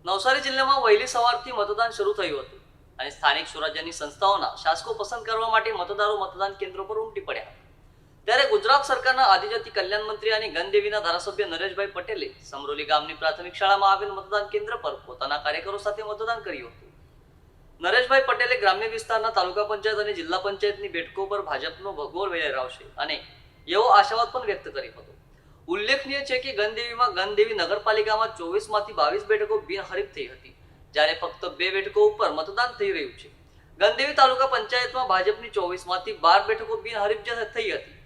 નવસારી જિલ્લામાં વહેલી સવારથી મતદાન શરૂ થયું હતું અને સ્થાનિક સ્વરાજ્યની સંસ્થાઓના શાસકો પસંદ કરવા માટે મતદારો મતદાન કેન્દ્રો પર ઉમટી પડ્યા હતા। ત્યારે ગુજરાત સરકારના આદિજાતિ કલ્યાણ મંત્રી અને ગણદેવીના ધારાસભ્ય નરેશભાઈ પટેલે સમરોલી ગામની પ્રાથમિક શાળામાં આવેલ મતદાન કેન્દ્ર પર પોતાના કાર્યકરો સાથે મતદાન કર્યું હતું। નરેશભાઈ પટેલે ગ્રામ્ય વિસ્તારના તાલુકા પંચાયત અને જિલ્લા પંચાયતની બેઠકો પર ભાજપનો ભગવો લહેરાવશે અને એવો આશાવાદ પણ વ્યક્ત કર્યો હતો। ઉલ્લેખનીય છે કે ગણદેવી નગરપાલિકામાં 24 માંથી 22 બેઠકો બિનહરીફ થઈ હતી, જ્યારે ફક્ત 2 બેઠકો ઉપર મતદાન થઈ રહ્યું છે। ગણદેવી તાલુકા પંચાયતમાં ભાજપની 24 માંથી 12 બેઠકો બિનહરીફ થઈ હતી,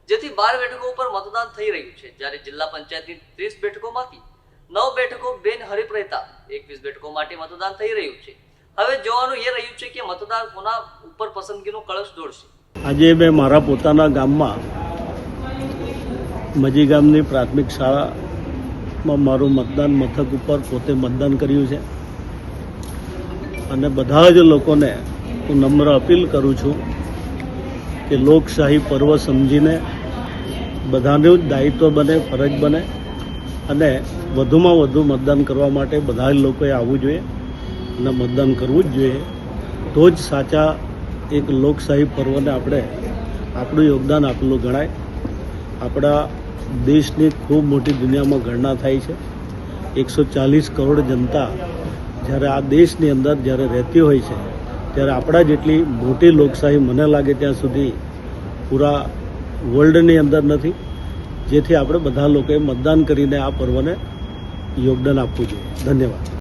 જેથી 12 બેઠકો ઉપર મતદાન થઈ રહ્યું છે, જ્યારે જિલ્લા પંચાયતની 30 બેઠકોમાંથી 9 બેઠકો બિનહરીફ રહેતા 21 બેઠકો માટે મતદાન થઈ રહ્યું છે। હવે જોવાનું એ રહ્યું છે કે મતદાર કોના ઉપર પસંદગીનો કળશ દોડશે। આજે મેં મારા પોતાના ગામમાં મજી ગામની પ્રાથમિક શાળામાં મારું મતદાન મથક ઉપર પોતે મતદાન કર્યું છે અને બધા જ લોકોને હું નમ્ર અપીલ કરું છું કે લોકશાહી પર્વ સમજીને બધાનું જ દાયિત્વ બને, ફરજ બને અને વધુમાં વધુ મતદાન કરવા માટે બધા જ લોકોએ આવવું જોઈએ અને મતદાન કરવું જ જોઈએ। તો જ સાચા એક લોકશાહી પર્વને આપણે આપણું યોગદાન આપેલું ગણાય। આપણા દેશની ખૂબ મોટી દુનિયામાં ગણના થાય છે। 140 કરોડ જનતા જ્યારે આ દેશની અંદર જ્યારે રહેતી હોય છે, ત્યારે આપણા જેટલી મોટી લોકશાહી મને લાગે ત્યાં સુધી પૂરા વર્લ્ડની અંદર નથી, જેથી આપણે બધા લોકોએ મતદાન કરીને આ પર્વને યોગદાન આપવું જોઈએ। ધન્યવાદ।